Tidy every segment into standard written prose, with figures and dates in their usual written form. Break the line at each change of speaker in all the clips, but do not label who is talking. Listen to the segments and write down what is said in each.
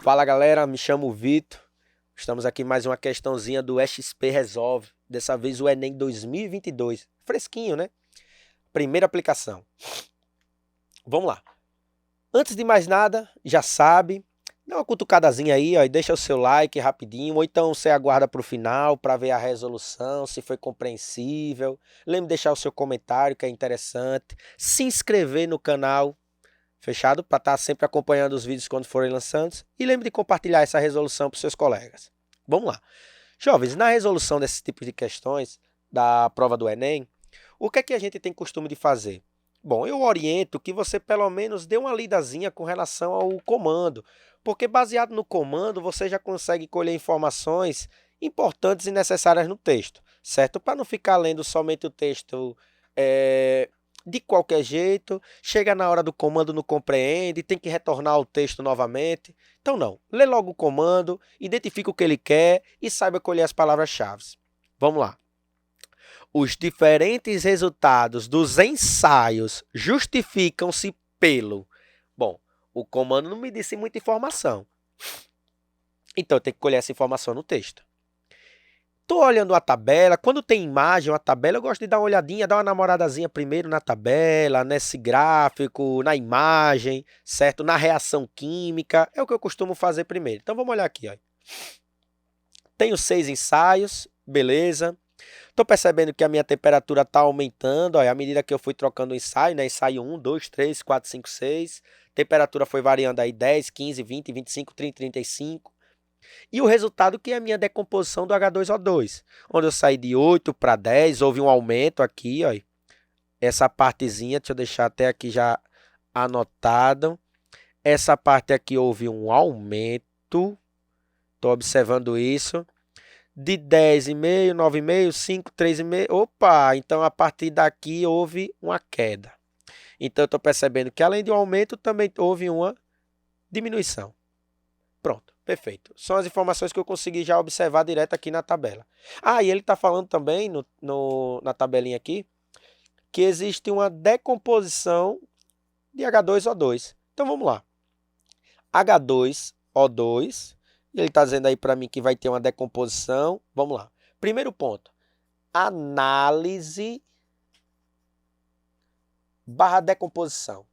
Fala galera, me chamo Vitor. Estamos aqui mais uma questãozinha do XP Resolve. Dessa vez o Enem 2022. Fresquinho, né? Primeira aplicação. Vamos lá. Antes de mais nada, já sabe, dá uma cutucadazinha aí, ó, e deixa o seu like rapidinho, ou então você aguarda para o final para ver a resolução, se foi compreensível. Lembre de deixar o seu comentário, que é interessante. Se inscrever no canal. Fechado? Para estar sempre acompanhando os vídeos quando forem lançados. E lembre de compartilhar essa resolução para os seus colegas. Vamos lá. Jovens, na resolução desses tipos de questões da prova do Enem, o que é que a gente tem costume de fazer? Bom, eu oriento que você pelo menos dê uma lidazinha com relação ao comando, porque baseado no comando você já consegue colher informações importantes e necessárias no texto, certo? Para não ficar lendo somente o texto de qualquer jeito, chega na hora do comando, não compreende, tem que retornar ao texto novamente. Então não, lê logo o comando, identifica o que ele quer e saiba colher as palavras-chave. Vamos lá. Os diferentes resultados dos ensaios justificam-se pelo... Bom, o comando não me disse muita informação. Então eu tenho que colher essa informação no texto. Estou olhando a tabela, quando tem imagem, uma tabela, eu gosto de dar uma olhadinha, dar uma namoradazinha primeiro na tabela, nesse gráfico, na imagem, certo? Na reação química, é o que eu costumo fazer primeiro. Então vamos olhar aqui, ó. Tenho 6 ensaios, beleza. Estou percebendo que a minha temperatura está aumentando, ó, à medida que eu fui trocando o ensaio, né? Ensaio 1, 2, 3, 4, 5, 6. Temperatura foi variando aí 10, 15, 20, 25, 30, 35. E o resultado que é a minha decomposição do H2O2, onde eu saí de 8 para 10, houve um aumento aqui, ó. Essa partezinha, deixa eu deixar até aqui já anotado. Essa parte aqui houve um aumento, estou observando isso, de 10,5, 9,5, 5, 3,5, opa, então a partir daqui houve uma queda. Então eu estou percebendo que além de um aumento, também houve uma diminuição. Pronto, perfeito. São as informações que eu consegui já observar direto aqui na tabela. Ah, e ele está falando também na tabelinha aqui que existe uma decomposição de H2O2. Então vamos lá. H2O2, ele está dizendo aí para mim que vai ter uma decomposição. Vamos lá. Primeiro ponto. Análise barra decomposição.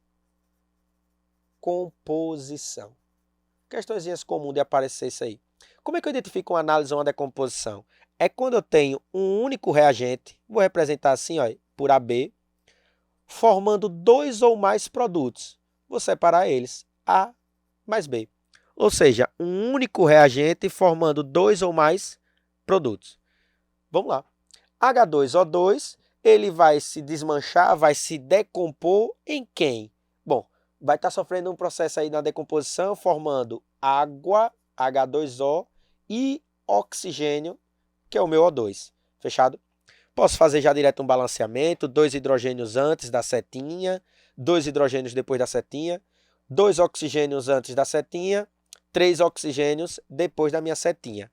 Composição. Questõezinhas comuns de aparecer isso aí. Como é que eu identifico uma análise ou uma decomposição? É quando eu tenho um único reagente, vou representar assim, ó, por AB, formando 2 ou mais produtos. Vou separar eles, A mais B. Ou seja, um único reagente formando 2 ou mais produtos. Vamos lá. H2O2, ele vai se desmanchar, vai se decompor em quem? Bom, vai estar sofrendo um processo aí na decomposição, formando água, H2O, e oxigênio, que é o meu O2. Fechado? Posso fazer já direto um balanceamento, 2 hidrogênios antes da setinha, 2 hidrogênios depois da setinha, 2 oxigênios antes da setinha, 3 oxigênios depois da minha setinha.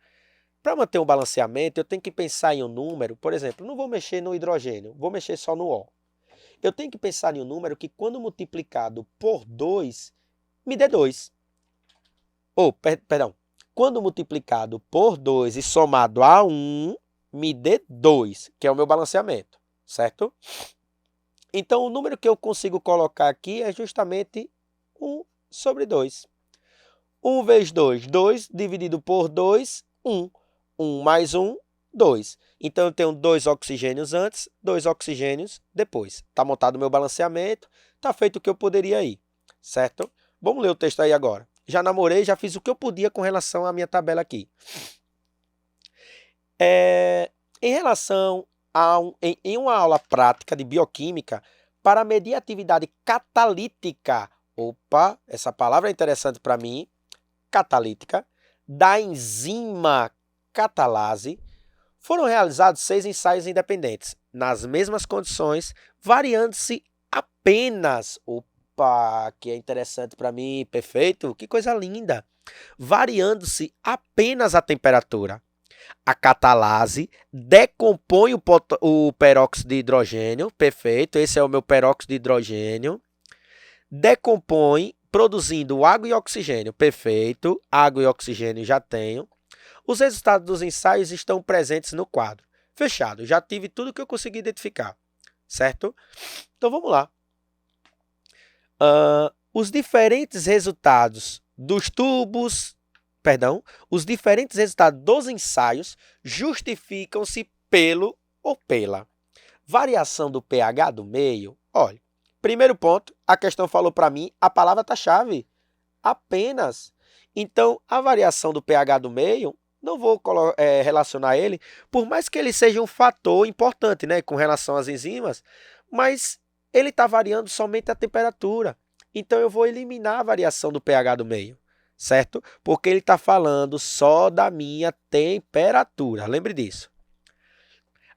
Para manter um balanceamento, eu tenho que pensar em um número, por exemplo, não vou mexer no hidrogênio, vou mexer só no O. Eu tenho que pensar em um número que, quando multiplicado por 2, me dê 2. Perdão. Quando multiplicado por 2 e somado a 1, me dê 2, que é o meu balanceamento, certo? Então, o número que eu consigo colocar aqui é justamente 1 sobre 2. 1 vezes 2, 2 dividido por 2, 1. 1 mais 1, 2. Então, eu tenho 2 oxigênios antes, 2 oxigênios depois. Está montado o meu balanceamento, está feito o que eu poderia ir, certo? Vamos ler o texto aí agora. Já namorei, já fiz o que eu podia com relação à minha tabela aqui. Em relação a em uma aula prática de bioquímica, para medir a atividade catalítica, opa, essa palavra é interessante para mim, catalítica, da enzima catalase, foram realizados 6 ensaios independentes, nas mesmas condições, variando-se apenas, opa, que é interessante para mim, perfeito, que coisa linda, variando-se apenas a temperatura. A catalase decompõe o peróxido de hidrogênio, perfeito, esse é o meu peróxido de hidrogênio, decompõe produzindo água e oxigênio. Perfeito, água e oxigênio já tenho. Os resultados dos ensaios estão presentes no quadro. Fechado, já tive tudo que eu consegui identificar, certo? Então, vamos lá. Os diferentes resultados os diferentes resultados dos ensaios justificam-se pelo ou pela variação do pH do meio. Olha, primeiro ponto, a questão falou para mim, a palavra tá chave, apenas. Então, a variação do pH do meio, não vou relacionar ele, por mais que ele seja um fator importante, né, com relação às enzimas, mas ele está variando somente a temperatura. Então, eu vou eliminar a variação do pH do meio, certo? Porque ele está falando só da minha temperatura. Lembre disso.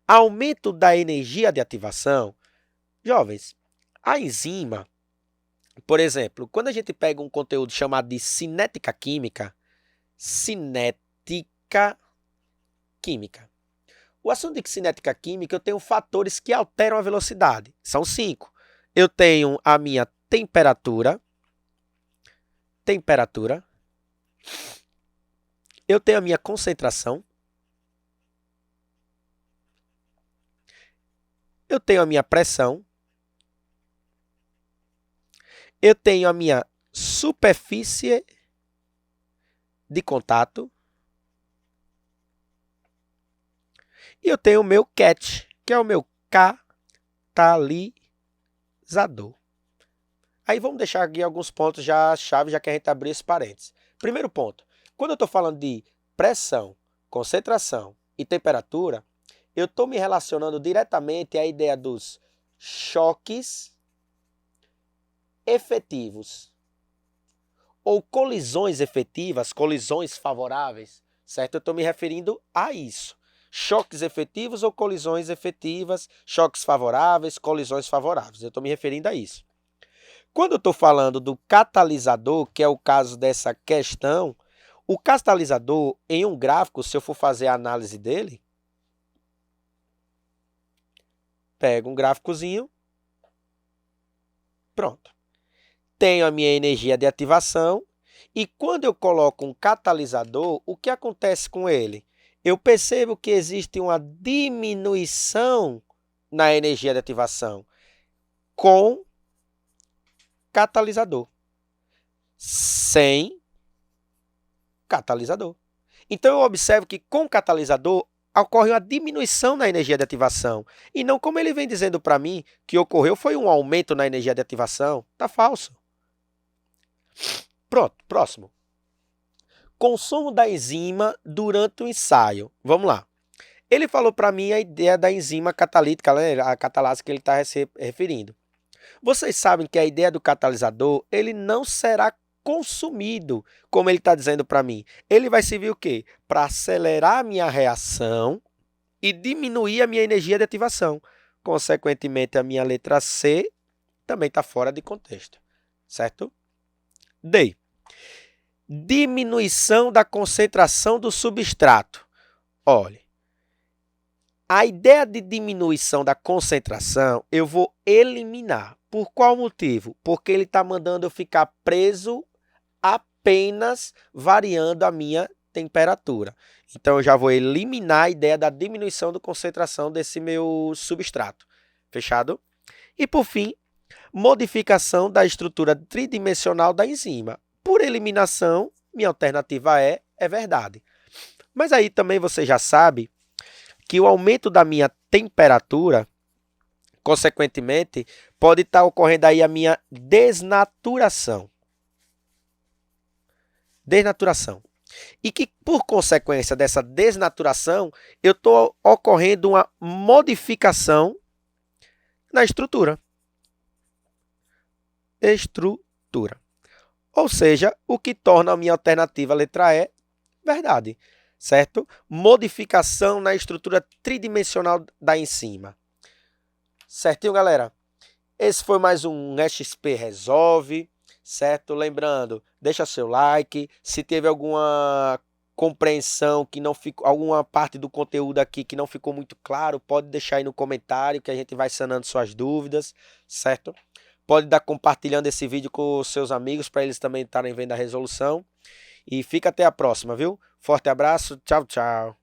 Aumento da energia de ativação. Jovens, a enzima, por exemplo, quando a gente pega um conteúdo chamado de cinética química, o assunto de cinética química, eu tenho fatores que alteram a velocidade. São 5. Eu tenho a minha temperatura. Eu tenho a minha concentração. Eu tenho a minha pressão. Eu tenho a minha superfície de contato. E eu tenho o meu CAT, que é o meu catalisador. Aí vamos deixar aqui alguns pontos já chave, já que a gente abriu esse parênteses. Primeiro ponto, quando eu estou falando de pressão, concentração e temperatura, eu estou me relacionando diretamente à ideia dos choques efetivos ou colisões efetivas, colisões favoráveis, certo? Eu estou me referindo a isso. Choques efetivos ou colisões efetivas, choques favoráveis, colisões favoráveis. Eu estou me referindo a isso. Quando eu estou falando do catalisador, que é o caso dessa questão, o catalisador, em um gráfico, se eu for fazer a análise dele, pego um gráficozinho, pronto. Tenho a minha energia de ativação e quando eu coloco um catalisador, o que acontece com ele? Eu percebo que existe uma diminuição na energia de ativação com catalisador, sem catalisador. Então, eu observo que com catalisador ocorre uma diminuição na energia de ativação e não como ele vem dizendo para mim que ocorreu foi um aumento na energia de ativação. Está falso. Pronto, próximo. Consumo da enzima durante o ensaio. Vamos lá. Ele falou para mim a ideia da enzima catalítica, né? A catalase que ele está se referindo. Vocês sabem que a ideia do catalisador, ele não será consumido, como ele está dizendo para mim. Ele vai servir o quê? Para acelerar a minha reação e diminuir a minha energia de ativação. Consequentemente, a minha letra C também está fora de contexto, certo? D. Diminuição da concentração do substrato. Olhe, a ideia de diminuição da concentração eu vou eliminar. Por qual motivo? Porque ele está mandando eu ficar preso apenas variando a minha temperatura. Então, eu já vou eliminar a ideia da diminuição da concentração desse meu substrato. Fechado? E, por fim, modificação da estrutura tridimensional da enzima. Por eliminação, minha alternativa é verdade. Mas aí também você já sabe que o aumento da minha temperatura, consequentemente, pode estar ocorrendo aí a minha desnaturação. E que, por consequência dessa desnaturação, eu estou ocorrendo uma modificação na estrutura. Ou seja, o que torna a minha alternativa letra E verdade, certo? Modificação na estrutura tridimensional da enzima. Certinho, galera? Esse foi mais um XP Resolve, certo? Lembrando, deixa seu like. Se teve alguma compreensão que não ficou, alguma parte do conteúdo aqui que não ficou muito claro, pode deixar aí no comentário que a gente vai sanando suas dúvidas, certo? Pode estar compartilhando esse vídeo com os seus amigos para eles também estarem vendo a resolução. E fica até a próxima, viu? Forte abraço, tchau, tchau.